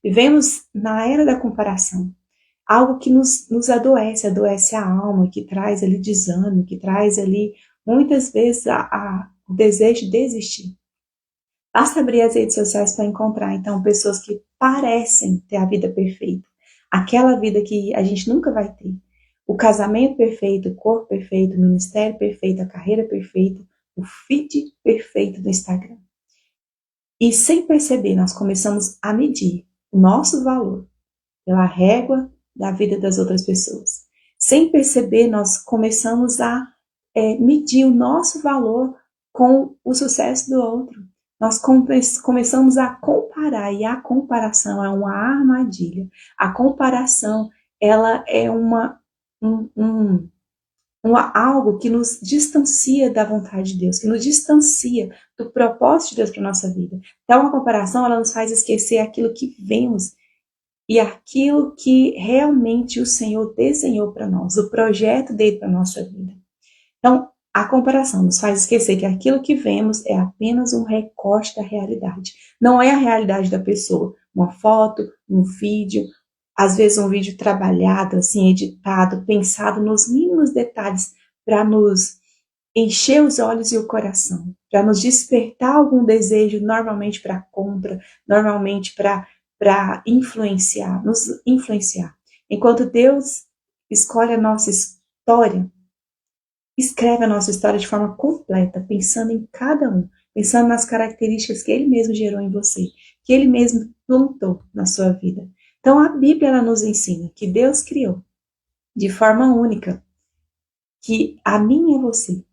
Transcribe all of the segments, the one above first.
Vivemos na era da comparação. Algo que nos adoece a alma, que traz ali desânimo, que traz ali, muitas vezes, o desejo de desistir. Basta abrir as redes sociais para encontrar, então, pessoas que parecem ter a vida perfeita. Aquela vida que a gente nunca vai ter. O casamento perfeito, o corpo perfeito, o ministério perfeito, a carreira perfeita, o feed perfeito do Instagram. E sem perceber, nós começamos a medir o nosso valor pela régua da vida das outras pessoas. Sem perceber, nós começamos a medir o nosso valor com o sucesso do outro. Nós começamos a comparar, e a comparação é uma armadilha. A comparação, ela é algo que nos distancia da vontade de Deus, que nos distancia do propósito de Deus para a nossa vida. Então, a comparação, ela nos faz esquecer aquilo que vemos e aquilo que realmente o Senhor desenhou para nós, o projeto dele para a nossa vida. Então, a comparação nos faz esquecer que aquilo que vemos é apenas um recorte da realidade. Não é a realidade da pessoa. Uma foto, um vídeo, às vezes um vídeo trabalhado, assim, editado, pensado nos mínimos detalhes para nos encher os olhos e o coração, para nos despertar algum desejo, normalmente para compra, normalmente para influenciar, nos influenciar. Enquanto Deus escolhe a nossa história, escreve a nossa história de forma completa, pensando em cada um, pensando nas características que Ele mesmo gerou em você, que Ele mesmo plantou na sua vida. Então a Bíblia ela nos ensina que Deus criou de forma única, que a mim e a você.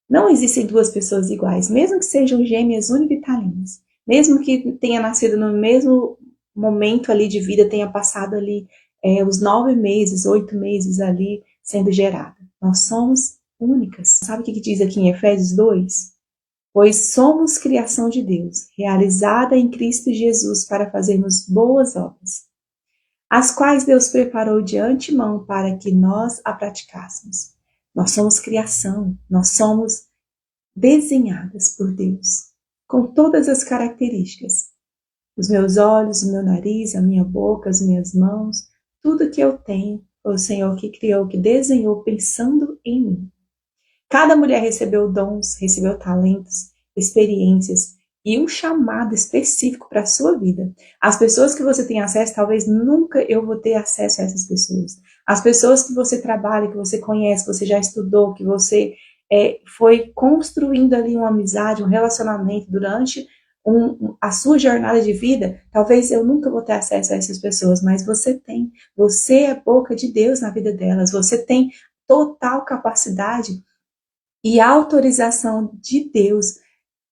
Não existem duas pessoas iguais, mesmo que sejam gêmeas univitalinas, mesmo que tenha nascido no mesmo momento ali de vida, tenha passado ali os 9 meses, 8 meses ali sendo gerada. Nós somos únicas. Sabe o que diz aqui em Efésios 2? Pois somos criação de Deus, realizada em Cristo Jesus para fazermos boas obras, as quais Deus preparou de antemão para que nós a praticássemos. Nós somos criação, nós somos desenhadas por Deus, com todas as características. Os meus olhos, o meu nariz, a minha boca, as minhas mãos, tudo que eu tenho, foi o Senhor que criou, que desenhou pensando em mim. Cada mulher recebeu dons, recebeu talentos, experiências e um chamado específico para a sua vida. As pessoas que você tem acesso, talvez nunca eu vou ter acesso a essas pessoas. As pessoas que você trabalha, que você conhece, que você já estudou, que você foi construindo ali uma amizade, um relacionamento durante a sua jornada de vida, talvez eu nunca vou ter acesso a essas pessoas, mas você tem. Você é boca de Deus na vida delas. Você tem total capacidade e autorização de Deus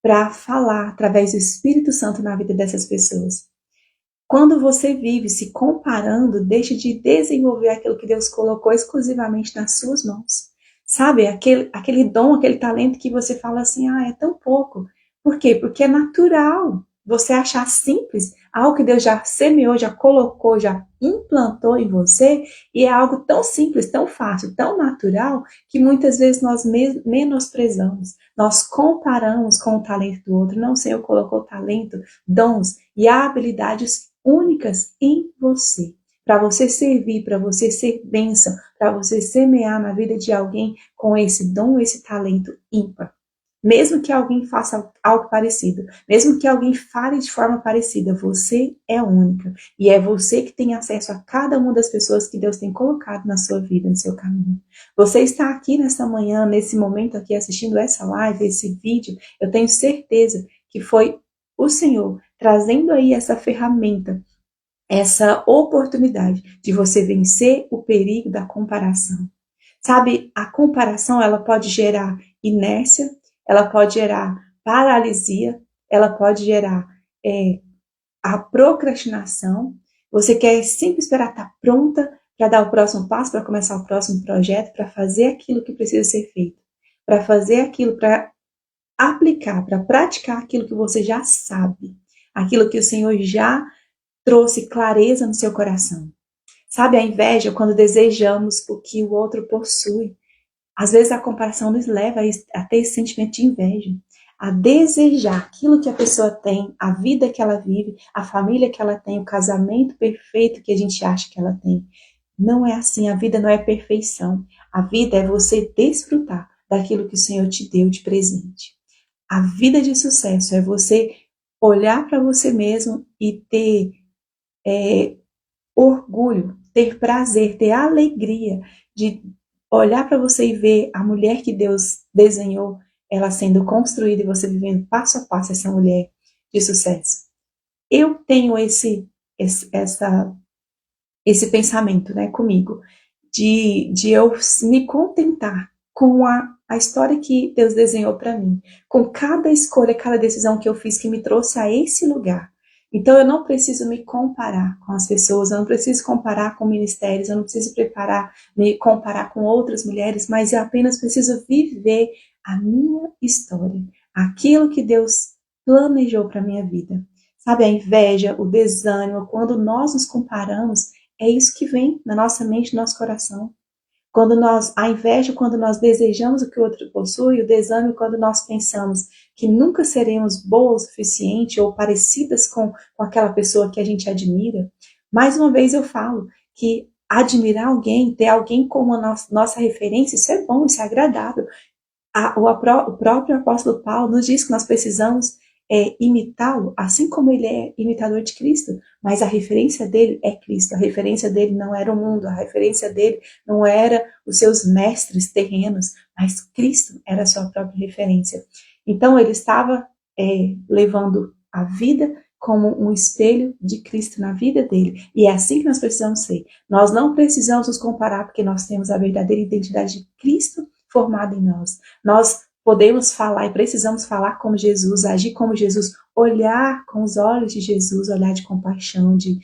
para falar através do Espírito Santo na vida dessas pessoas. Quando você vive se comparando, deixe de desenvolver aquilo que Deus colocou exclusivamente nas suas mãos. Sabe, aquele dom, aquele talento que você fala assim, é tão pouco. Por quê? Porque é natural você achar simples algo que Deus já semeou, já colocou, já implantou em você, e é algo tão simples, tão fácil, tão natural, que muitas vezes nós menosprezamos. Nós comparamos com o talento do outro. Não, o Senhor colocou talento, dons e habilidades únicas em você. Para você servir, para você ser bênção, para você semear na vida de alguém com esse dom, esse talento ímpar. Mesmo que alguém faça algo parecido, mesmo que alguém fale de forma parecida, você é única. E é você que tem acesso a cada uma das pessoas que Deus tem colocado na sua vida, no seu caminho. Você está aqui nessa manhã, nesse momento aqui, assistindo essa live, esse vídeo, eu tenho certeza que foi o Senhor trazendo aí essa ferramenta, essa oportunidade de você vencer o perigo da comparação. Sabe, a comparação, ela pode gerar inércia, ela pode gerar paralisia, ela pode gerar a procrastinação. Você quer sempre esperar estar pronta para dar o próximo passo, para começar o próximo projeto, para fazer aquilo que precisa ser feito, para fazer aquilo, para aplicar, para praticar aquilo que você já sabe, aquilo que o Senhor já trouxe clareza no seu coração. Sabe, a inveja, quando desejamos o que o outro possui. Às vezes a comparação nos leva a ter esse sentimento de inveja. a desejar aquilo que a pessoa tem, a vida que ela vive, a família que ela tem, o casamento perfeito que a gente acha que ela tem. Não é assim, a vida não é perfeição. A vida é você desfrutar daquilo que o Senhor te deu de presente. A vida de sucesso é você olhar para você mesmo e ter orgulho, ter prazer, ter alegria de olhar para você e ver a mulher que Deus desenhou, ela sendo construída e você vivendo passo a passo essa mulher de sucesso. Eu tenho esse pensamento, né, comigo, de eu me contentar com a história que Deus desenhou para mim, com cada escolha, cada decisão que eu fiz que me trouxe a esse lugar. Então eu não preciso me comparar com as pessoas, eu não preciso comparar com ministérios, eu não preciso me comparar com outras mulheres, mas eu apenas preciso viver a minha história, aquilo que Deus planejou para minha vida. Sabe, a inveja, o desânimo, quando nós nos comparamos, é isso que vem na nossa mente, no nosso coração. A inveja, quando nós desejamos o que o outro possui, o desânimo, quando nós pensamos que nunca seremos boas o suficiente ou parecidas com aquela pessoa que a gente admira. Mais uma vez eu falo que admirar alguém, ter alguém como a nossa referência, isso é bom, isso é agradável. O próprio apóstolo Paulo nos diz que nós precisamos imitá-lo, assim como ele é imitador de Cristo, mas a referência dele é Cristo, a referência dele não era o mundo, a referência dele não era os seus mestres terrenos, mas Cristo era a sua própria referência. Então ele estava levando a vida como um espelho de Cristo na vida dele, e é assim que nós precisamos ser. Nós não precisamos nos comparar porque nós temos a verdadeira identidade de Cristo formada em nós. Nós podemos falar e precisamos falar como Jesus, agir como Jesus, olhar com os olhos de Jesus, olhar de compaixão, de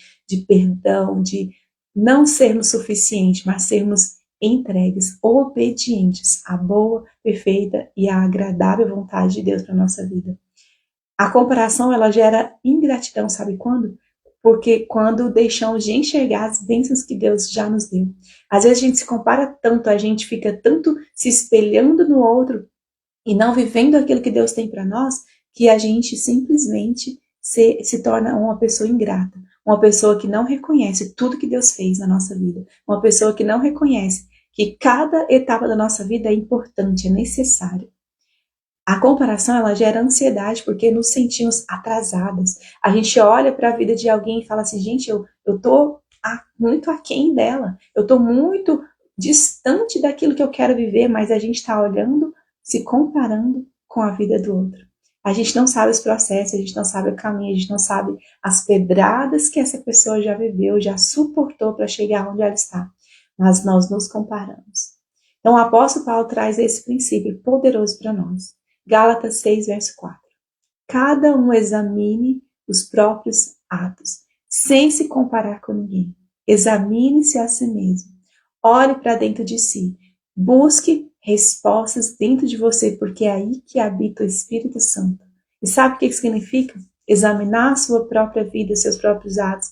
perdão, de não sermos suficientes, mas sermos entregues, obedientes à boa, perfeita e à agradável vontade de Deus para a nossa vida. A comparação, ela gera ingratidão, sabe quando? Porque quando deixamos de enxergar as bênçãos que Deus já nos deu. Às vezes a gente se compara tanto, a gente fica tanto se espelhando no outro e não vivendo aquilo que Deus tem para nós, que a gente simplesmente se torna uma pessoa ingrata, uma pessoa que não reconhece tudo que Deus fez na nossa vida, uma pessoa que não reconhece que cada etapa da nossa vida é importante, é necessária. A comparação, ela gera ansiedade porque nos sentimos atrasadas. A gente olha para a vida de alguém e fala assim, gente, eu tô muito aquém dela, eu tô muito distante daquilo que eu quero viver, mas a gente está olhando, se comparando com a vida do outro. A gente não sabe os processos, a gente não sabe o caminho, a gente não sabe as pedradas que essa pessoa já viveu, já suportou para chegar onde ela está. Mas nós nos comparamos. Então o apóstolo Paulo traz esse princípio poderoso para nós. Gálatas 6, verso 4. Cada um examine os próprios atos, sem se comparar com ninguém. Examine-se a si mesmo. Olhe para dentro de si. Busque respostas dentro de você, porque é aí que habita o Espírito Santo. E sabe o que significa? Examinar a sua própria vida, os seus próprios atos,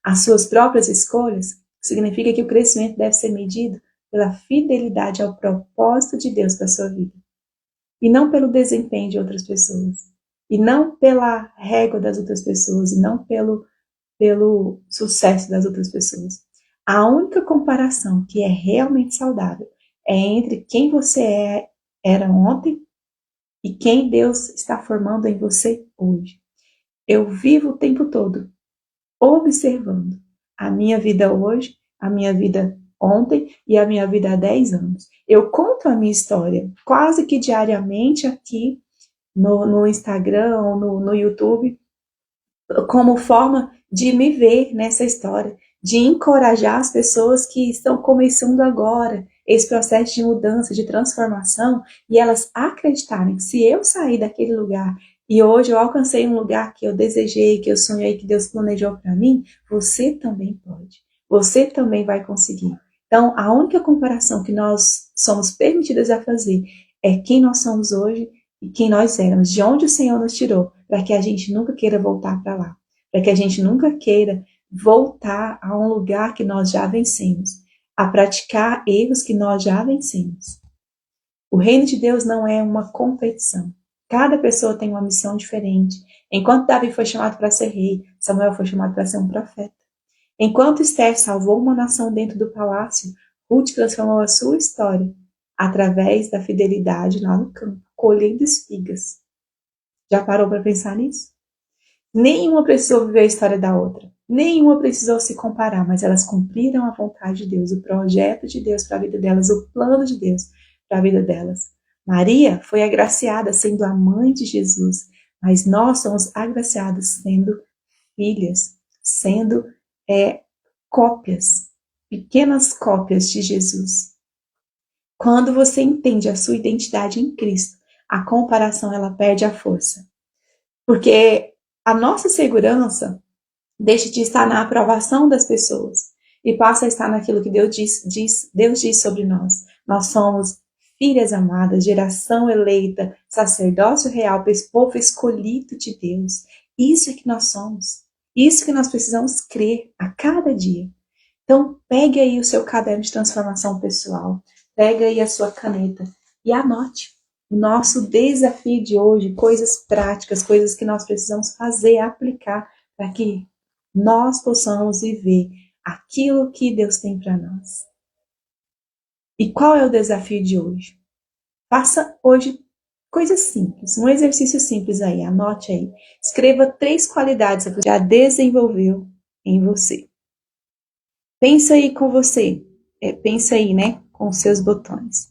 as suas próprias escolhas. Significa que o crescimento deve ser medido pela fidelidade ao propósito de Deus para a sua vida. E não pelo desempenho de outras pessoas. E não pela régua das outras pessoas. E não pelo sucesso das outras pessoas. A única comparação que é realmente saudável é entre quem você era ontem e quem Deus está formando em você hoje. Eu vivo o tempo todo observando a minha vida hoje, a minha vida ontem e a minha vida há 10 anos. Eu conto a minha história quase que diariamente aqui no Instagram ou no YouTube, como forma de me ver nessa história, de encorajar as pessoas que estão começando agora esse processo de mudança, de transformação, e elas acreditarem que se eu sair daquele lugar e hoje eu alcancei um lugar que eu desejei, que eu sonhei, que Deus planejou para mim, você também pode. Você também vai conseguir. Então, a única comparação que nós somos permitidas a fazer é quem nós somos hoje e quem nós éramos, de onde o Senhor nos tirou, para que a gente nunca queira voltar para lá, para que a gente nunca queira voltar a um lugar que nós já vencemos, a praticar erros que nós já vencemos. O reino de Deus não é uma competição. Cada pessoa tem uma missão diferente. Enquanto Davi foi chamado para ser rei, Samuel foi chamado para ser um profeta. Enquanto Esther salvou uma nação dentro do palácio, Ruth transformou a sua história através da fidelidade lá no campo, colhendo espigas. Já parou para pensar nisso? Nenhuma precisou viver a história da outra. Nenhuma precisou se comparar, mas elas cumpriram a vontade de Deus, o projeto de Deus para a vida delas, o plano de Deus para a vida delas. Maria foi agraciada sendo a mãe de Jesus, mas nós somos agraciados sendo filhas, sendo cópias, pequenas cópias de Jesus. Quando você entende a sua identidade em Cristo, a comparação ela perde a força. Porque a nossa segurança deixa de estar na aprovação das pessoas e passa a estar naquilo que Deus diz sobre nós. Nós somos filhas amadas, geração eleita, sacerdócio real, povo escolhido de Deus. Isso é que nós somos. Isso que nós precisamos crer a cada dia. Então, pegue aí o seu caderno de transformação pessoal, pega aí a sua caneta e anote o nosso desafio de hoje, coisas práticas, coisas que nós precisamos fazer, aplicar, para que nós possamos viver aquilo que Deus tem para nós. E qual é o desafio de hoje? Faça hoje coisas simples, um exercício simples aí, anote aí. Escreva 3 qualidades que você já desenvolveu em você. Pensa aí com você, pensa aí, né, com os seus botões.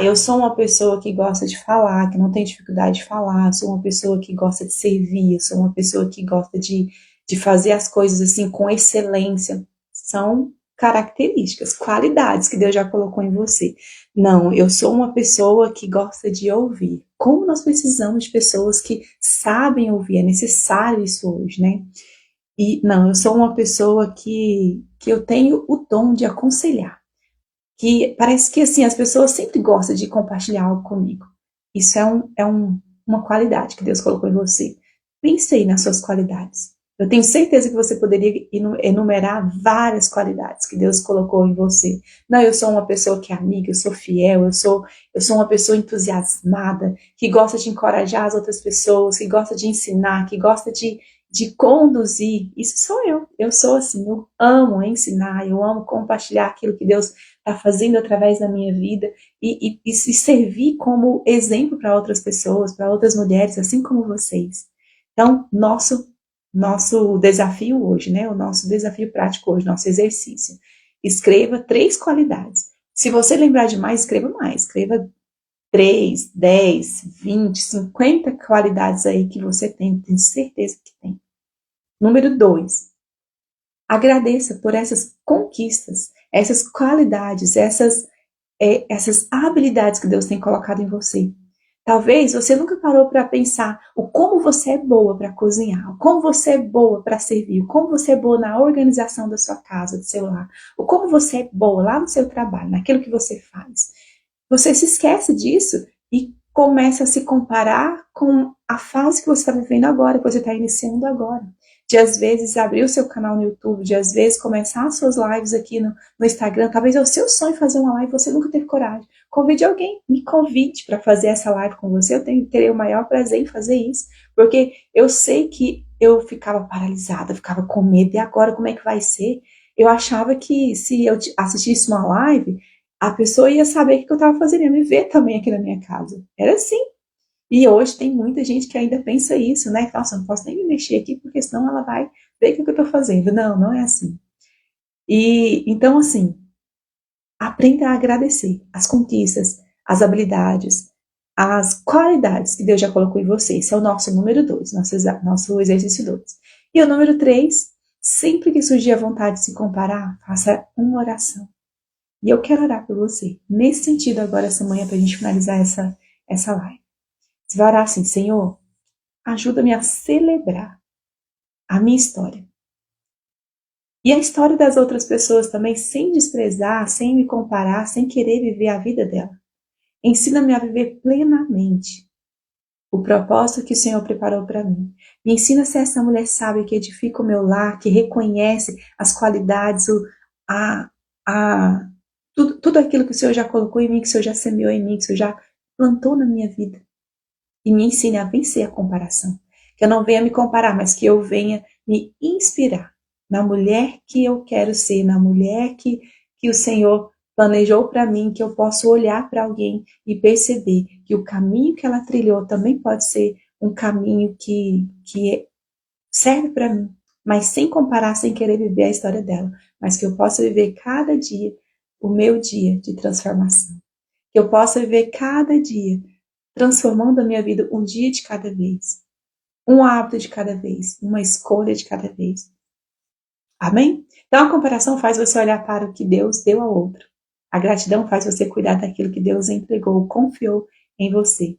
Eu sou uma pessoa que gosta de falar, que não tem dificuldade de falar, sou uma pessoa que gosta de servir, sou uma pessoa que gosta de fazer as coisas assim com excelência. São características, qualidades que Deus já colocou em você. Não, eu sou uma pessoa que gosta de ouvir. Como nós precisamos de pessoas que sabem ouvir, é necessário isso hoje, né? E não, eu sou uma pessoa que eu tenho o dom de aconselhar. Que parece que assim, as pessoas sempre gostam de compartilhar algo comigo. Isso uma qualidade que Deus colocou em você. Pense aí nas suas qualidades. Eu tenho certeza que você poderia enumerar várias qualidades que Deus colocou em você. Não, eu sou uma pessoa que é amiga, eu sou fiel, eu sou uma pessoa entusiasmada, que gosta de encorajar as outras pessoas, que gosta de ensinar, que gosta de conduzir. Isso sou eu. Eu sou assim, eu amo ensinar, eu amo compartilhar aquilo que Deus está fazendo através da minha vida e servir como exemplo para outras pessoas, para outras mulheres, assim como vocês. Então, nosso desafio hoje, né? O nosso desafio prático hoje, nosso exercício. Escreva 3 qualidades. Se você lembrar de mais, escreva mais. Escreva 3, 10, 20, 50 qualidades aí que você tem, tenho certeza que tem. Número 2. Agradeça por essas conquistas, essas qualidades, essas habilidades que Deus tem colocado em você. Talvez você nunca parou para pensar o como você é boa para cozinhar, o como você é boa para servir, o como você é boa na organização da sua casa, do seu lar, o como você é boa lá no seu trabalho, naquilo que você faz. Você se esquece disso e começa a se comparar com a fase que você está vivendo agora, que você está iniciando agora. De às vezes abrir o seu canal no YouTube, de às vezes começar as suas lives aqui no Instagram. Talvez é o seu sonho fazer uma live e você nunca teve coragem. Convide alguém, me convide para fazer essa live com você. Eu terei o maior prazer em fazer isso, porque eu sei que eu ficava paralisada, ficava com medo. E agora como é que vai ser? Eu achava que se eu assistisse uma live, a pessoa ia saber o que eu estava fazendo, ia me ver também aqui na minha casa. Era assim. E hoje tem muita gente que ainda pensa isso, né? Nossa, eu não posso nem me mexer aqui, porque senão ela vai ver o que eu estou fazendo. Não, não é assim. E então, assim, aprenda a agradecer as conquistas, as habilidades, as qualidades que Deus já colocou em você. Esse é o nosso número 2, nosso exercício 2. E o número 3, sempre que surgir a vontade de se comparar, faça uma oração. E eu quero orar por você, nesse sentido agora, essa manhã, para a gente finalizar essa live. Você vai orar assim: Senhor, ajuda-me a celebrar a minha história. E a história das outras pessoas também, sem desprezar, sem me comparar, sem querer viver a vida dela. Ensina-me a viver plenamente o propósito que o Senhor preparou para mim. Me ensina a ser essa mulher sábia que edifica o meu lar, que reconhece as qualidades, tudo aquilo que o Senhor já colocou em mim, que o Senhor já semeou em mim, que o Senhor já plantou na minha vida. e me ensine a vencer a comparação. Que eu não venha me comparar, mas que eu venha me inspirar na mulher que eu quero ser, na mulher que o Senhor planejou para mim, que eu posso olhar para alguém e perceber que o caminho que ela trilhou também pode ser um caminho que serve para mim, mas sem comparar, sem querer viver a história dela, mas que eu possa viver cada dia o meu dia de transformação. Que eu possa viver cada dia transformando a minha vida um dia de cada vez, um hábito de cada vez, uma escolha de cada vez. Amém? Então a comparação faz você olhar para o que Deus deu ao outro. A gratidão faz você cuidar daquilo que Deus entregou, confiou em você.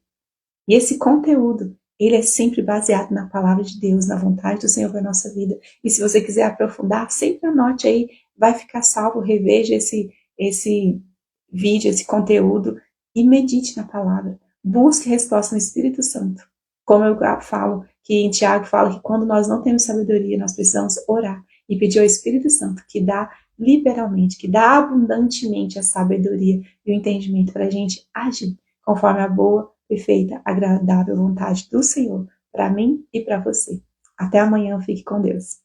E esse conteúdo, ele é sempre baseado na palavra de Deus, na vontade do Senhor para a nossa vida. E se você quiser aprofundar, sempre anote aí, vai ficar salvo, reveja esse vídeo, esse conteúdo e medite na palavra. Busque resposta no Espírito Santo. Como eu falo, que em Tiago fala que quando nós não temos sabedoria, nós precisamos orar e pedir ao Espírito Santo que dá liberalmente, que dá abundantemente a sabedoria e o entendimento para a gente agir conforme a boa, perfeita, agradável vontade do Senhor para mim e para você. Até amanhã, fique com Deus.